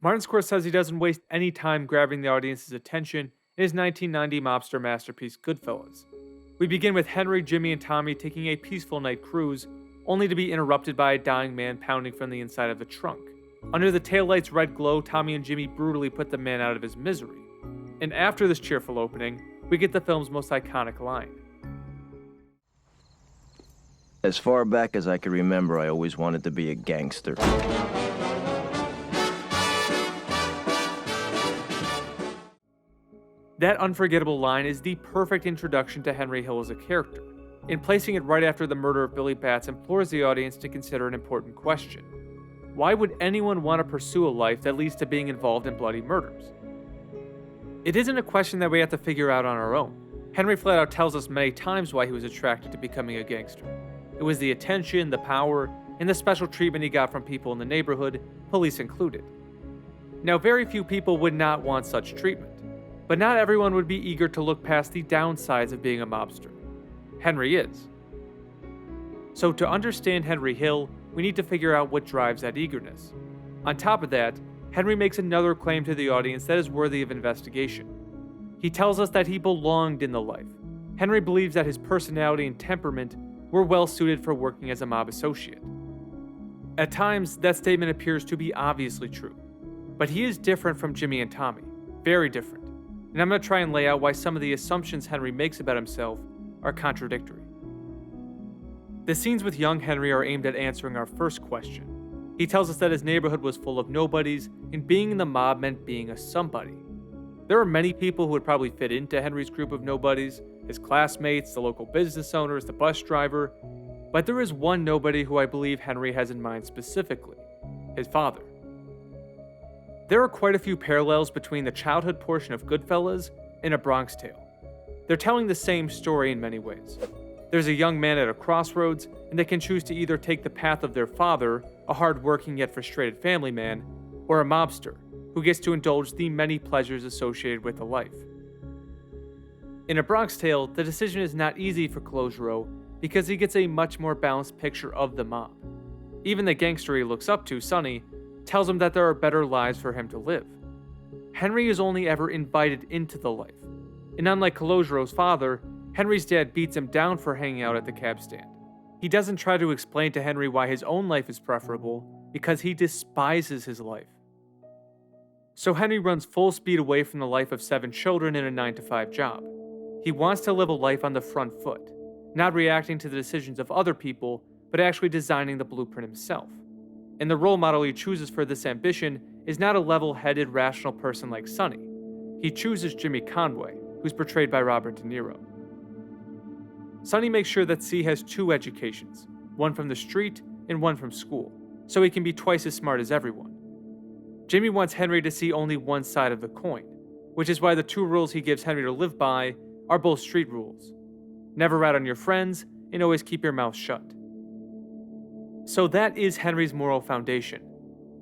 Martin Scorsese doesn't waste any time grabbing the audience's attention in his 1990 mobster masterpiece Goodfellas. We begin with Henry, Jimmy, and Tommy taking a peaceful night cruise, only to be interrupted by a dying man pounding from the inside of the trunk. Under the taillight's red glow, Tommy and Jimmy brutally put the man out of his misery. And after this cheerful opening, we get the film's most iconic line. As far back as I can remember, I always wanted to be a gangster. That unforgettable line is the perfect introduction to Henry Hill as a character, and placing it right after the murder of Billy Batts implores the audience to consider an important question. Why would anyone want to pursue a life that leads to being involved in bloody murders? It isn't a question that we have to figure out on our own. Henry flat out tells us many times why he was attracted to becoming a gangster. It was the attention, the power, and the special treatment he got from people in the neighborhood, police included. Now, very few people would not want such treatment, but not everyone would be eager to look past the downsides of being a mobster. Henry is. So to understand Henry Hill, we need to figure out what drives that eagerness. On top of that, Henry makes another claim to the audience that is worthy of investigation. He tells us that he belonged in the life. Henry believes that his personality and temperament were well suited for working as a mob associate. At times, that statement appears to be obviously true, but he is different from Jimmy and Tommy, very different, and I'm going to try and lay out why some of the assumptions Henry makes about himself are contradictory. The scenes with young Henry are aimed at answering our first question. He tells us that his neighborhood was full of nobodies, and being in the mob meant being a somebody. There are many people who would probably fit into Henry's group of nobodies, his classmates, the local business owners, the bus driver, but there is one nobody who I believe Henry has in mind specifically, his father. There are quite a few parallels between the childhood portion of Goodfellas and A Bronx Tale. They're telling the same story in many ways. There's a young man at a crossroads, and they can choose to either take the path of their father, a hard-working yet frustrated family man, or a mobster, who gets to indulge the many pleasures associated with the life. In A Bronx Tale, the decision is not easy for Colosio because he gets a much more balanced picture of the mob. Even the gangster he looks up to, Sonny, tells him that there are better lives for him to live. Henry is only ever invited into the life, and unlike Colosio's father, Henry's dad beats him down for hanging out at the cab stand. He doesn't try to explain to Henry why his own life is preferable because he despises his life. So Henry runs full speed away from the life of 7 children in a 9-to-5 job. He wants to live a life on the front foot, not reacting to the decisions of other people, but actually designing the blueprint himself. And the role model he chooses for this ambition is not a level-headed, rational person like Sonny. He chooses Jimmy Conway, who's portrayed by Robert De Niro. Sonny makes sure that C has 2 educations, one from the street and one from school, so he can be twice as smart as everyone. Jimmy wants Henry to see only one side of the coin, which is why the 2 rules he gives Henry to live by are both street rules. Never rat on your friends, and always keep your mouth shut. So that is Henry's moral foundation.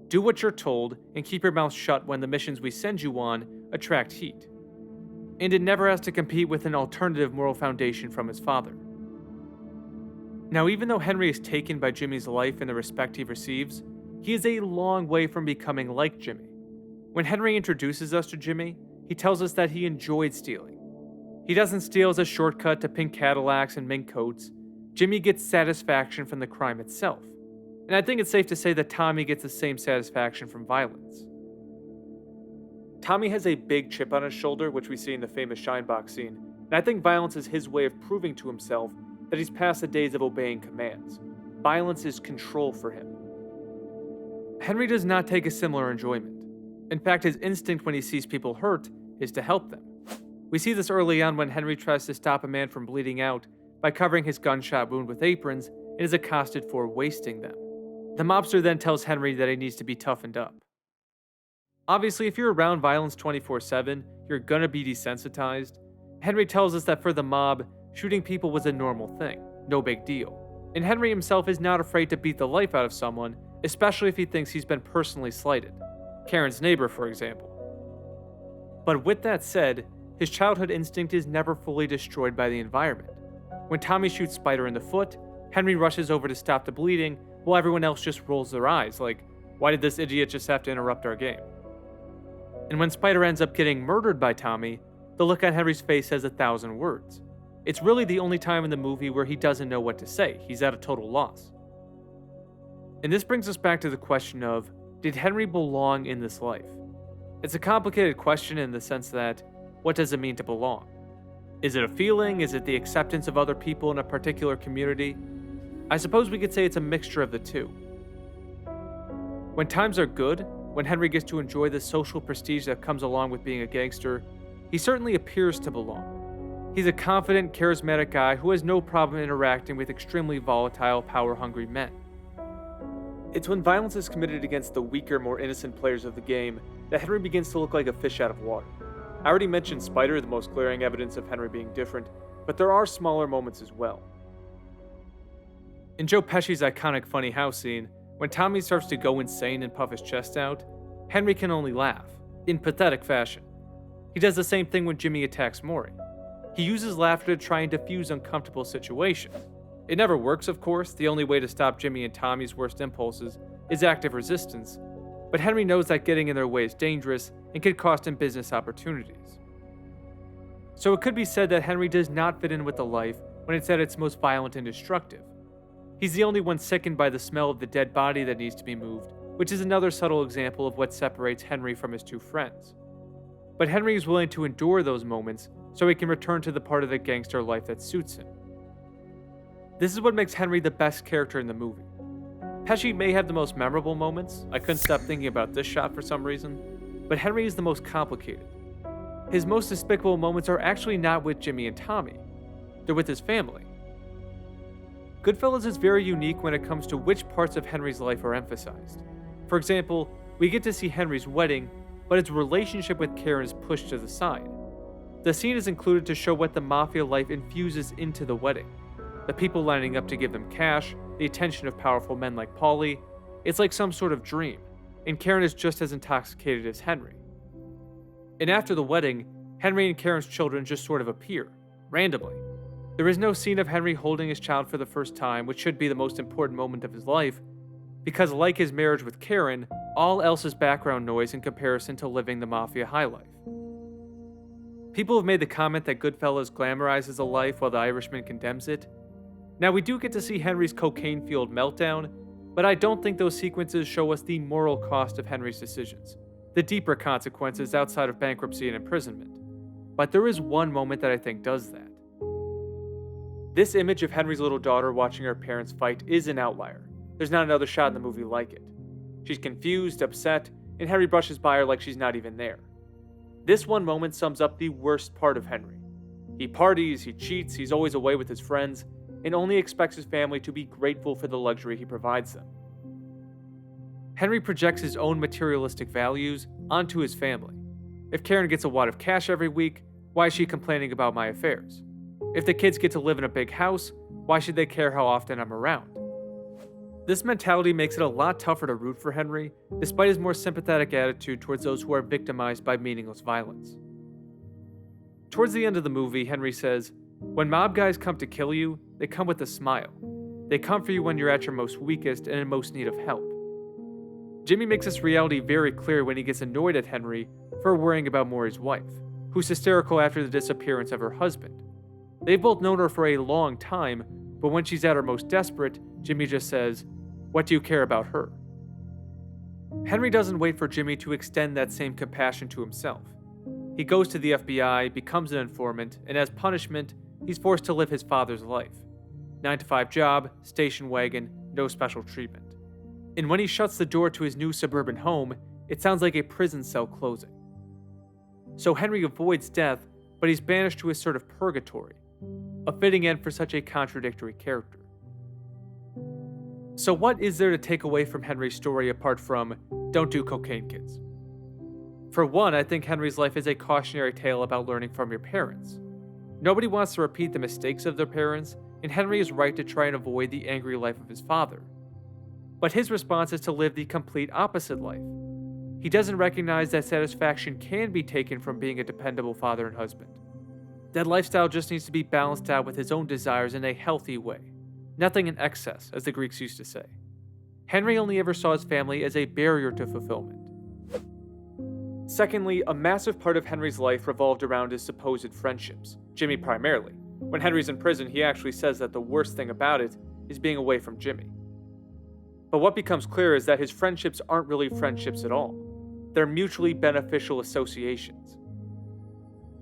Do what you're told, and keep your mouth shut when the missions we send you on attract heat. And it never has to compete with an alternative moral foundation from his father. Now, even though Henry is taken by Jimmy's life and the respect he receives, he is a long way from becoming like Jimmy. When Henry introduces us to Jimmy, he tells us that he enjoyed stealing. He doesn't steal as a shortcut to pink Cadillacs and mink coats. Jimmy gets satisfaction from the crime itself. And I think it's safe to say that Tommy gets the same satisfaction from violence. Tommy has a big chip on his shoulder, which we see in the famous Shinebox scene, and I think violence is his way of proving to himself that he's past the days of obeying commands. Violence is control for him. Henry does not take a similar enjoyment. In fact, his instinct when he sees people hurt is to help them. We see this early on when Henry tries to stop a man from bleeding out by covering his gunshot wound with aprons and is accosted for wasting them. The mobster then tells Henry that he needs to be toughened up. Obviously, if you're around violence 24/7, you're gonna be desensitized. Henry tells us that for the mob, shooting people was a normal thing, no big deal. And Henry himself is not afraid to beat the life out of someone, especially if he thinks he's been personally slighted. Karen's neighbor, for example. But with that said, his childhood instinct is never fully destroyed by the environment. When Tommy shoots Spider in the foot, Henry rushes over to stop the bleeding while everyone else just rolls their eyes like, why did this idiot just have to interrupt our game? And when Spider ends up getting murdered by Tommy, the look on Henry's face says 1,000 words. It's really the only time in the movie where he doesn't know what to say. He's at a total loss. And this brings us back to the question of, did Henry belong in this life? It's a complicated question in the sense that, what does it mean to belong? Is it a feeling? Is it the acceptance of other people in a particular community? I suppose we could say it's a mixture of the two. When times are good, when Henry gets to enjoy the social prestige that comes along with being a gangster, he certainly appears to belong. He's a confident, charismatic guy who has no problem interacting with extremely volatile, power-hungry men. It's when violence is committed against the weaker, more innocent players of the game that Henry begins to look like a fish out of water. I already mentioned Spider, the most glaring evidence of Henry being different, but there are smaller moments as well. In Joe Pesci's iconic funny house scene, when Tommy starts to go insane and puff his chest out, Henry can only laugh, in pathetic fashion. He does the same thing when Jimmy attacks Maury. He uses laughter to try and diffuse uncomfortable situations. It never works, of course. The only way to stop Jimmy and Tommy's worst impulses is active resistance, but Henry knows that getting in their way is dangerous and could cost him business opportunities. So it could be said that Henry does not fit in with the life when it's at its most violent and destructive. He's the only one sickened by the smell of the dead body that needs to be moved, which is another subtle example of what separates Henry from his two friends. But Henry is willing to endure those moments so he can return to the part of the gangster life that suits him. This is what makes Henry the best character in the movie. Pesci may have the most memorable moments. I couldn't stop thinking about this shot for some reason, but Henry is the most complicated. His most despicable moments are actually not with Jimmy and Tommy. They're with his family. Goodfellas is very unique when it comes to which parts of Henry's life are emphasized. For example, we get to see Henry's wedding, but its relationship with Karen is pushed to the side. The scene is included to show what the mafia life infuses into the wedding. The people lining up to give them cash, the attention of powerful men like Paulie. It's like some sort of dream, and Karen is just as intoxicated as Henry. And after the wedding, Henry and Karen's children just sort of appear, randomly. There is no scene of Henry holding his child for the first time, which should be the most important moment of his life, because like his marriage with Karen, all else is background noise in comparison to living the mafia high life. People have made the comment that Goodfellas glamorizes a life while The Irishman condemns it. Now, we do get to see Henry's cocaine-fueled meltdown, but I don't think those sequences show us the moral cost of Henry's decisions, the deeper consequences outside of bankruptcy and imprisonment. But there is one moment that I think does that. This image of Henry's little daughter watching her parents fight is an outlier. There's not another shot in the movie like it. She's confused, upset, and Henry brushes by her like she's not even there. This one moment sums up the worst part of Henry. He parties, he cheats, he's always away with his friends, and only expects his family to be grateful for the luxury he provides them. Henry projects his own materialistic values onto his family. If Karen gets a wad of cash every week, why is she complaining about my affairs? If the kids get to live in a big house, why should they care how often I'm around? This mentality makes it a lot tougher to root for Henry, despite his more sympathetic attitude towards those who are victimized by meaningless violence. Towards the end of the movie, Henry says, "When mob guys come to kill you, they come with a smile. They come for you when you're at your most weakest and in most need of help." Jimmy makes this reality very clear when he gets annoyed at Henry for worrying about Maury's wife, who's hysterical after the disappearance of her husband. They've both known her for a long time, but when she's at her most desperate, Jimmy just says, "What do you care about her?" Henry doesn't wait for Jimmy to extend that same compassion to himself. He goes to the FBI, becomes an informant, and as punishment, he's forced to live his father's life. 9-to-5 job, station wagon, no special treatment. And when he shuts the door to his new suburban home, it sounds like a prison cell closing. So Henry avoids death, but he's banished to a sort of purgatory, a fitting end for such a contradictory character. So what is there to take away from Henry's story apart from, don't do cocaine, kids? For one, I think Henry's life is a cautionary tale about learning from your parents. Nobody wants to repeat the mistakes of their parents, and Henry is right to try and avoid the angry life of his father. But his response is to live the complete opposite life. He doesn't recognize that satisfaction can be taken from being a dependable father and husband. That lifestyle just needs to be balanced out with his own desires in a healthy way. Nothing in excess, as the Greeks used to say. Henry only ever saw his family as a barrier to fulfillment. Secondly, a massive part of Henry's life revolved around his supposed friendships, Jimmy primarily. When Henry's in prison, he actually says that the worst thing about it is being away from Jimmy. But what becomes clear is that his friendships aren't really friendships at all. They're mutually beneficial associations.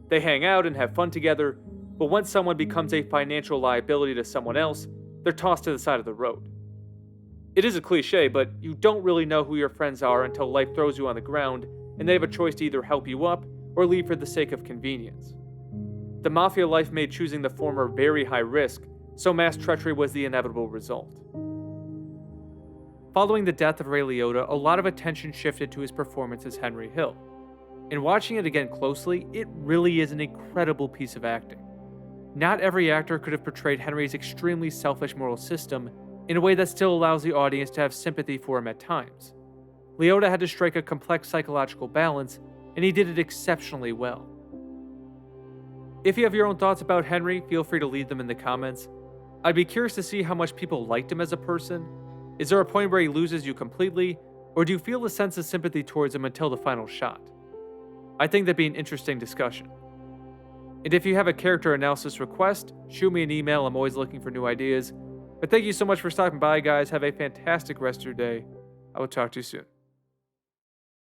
They hang out and have fun together, but once someone becomes a financial liability to someone else, they're tossed to the side of the road. It is a cliche, but you don't really know who your friends are until life throws you on the ground and they have a choice to either help you up or leave for the sake of convenience. The mafia life made choosing the former very high risk, so mass treachery was the inevitable result. Following the death of Ray Liotta, a lot of attention shifted to his performance as Henry Hill. In watching it again closely, it really is an incredible piece of acting. Not every actor could have portrayed Henry's extremely selfish moral system in a way that still allows the audience to have sympathy for him at times. Liotta had to strike a complex psychological balance, and he did it exceptionally well. If you have your own thoughts about Henry, feel free to leave them in the comments. I'd be curious to see how much people liked him as a person. Is there a point where he loses you completely, or do you feel a sense of sympathy towards him until the final shot? I think that'd be an interesting discussion. And if you have a character analysis request, shoot me an email. I'm always looking for new ideas. But thank you so much for stopping by, guys. Have a fantastic rest of your day. I will talk to you soon.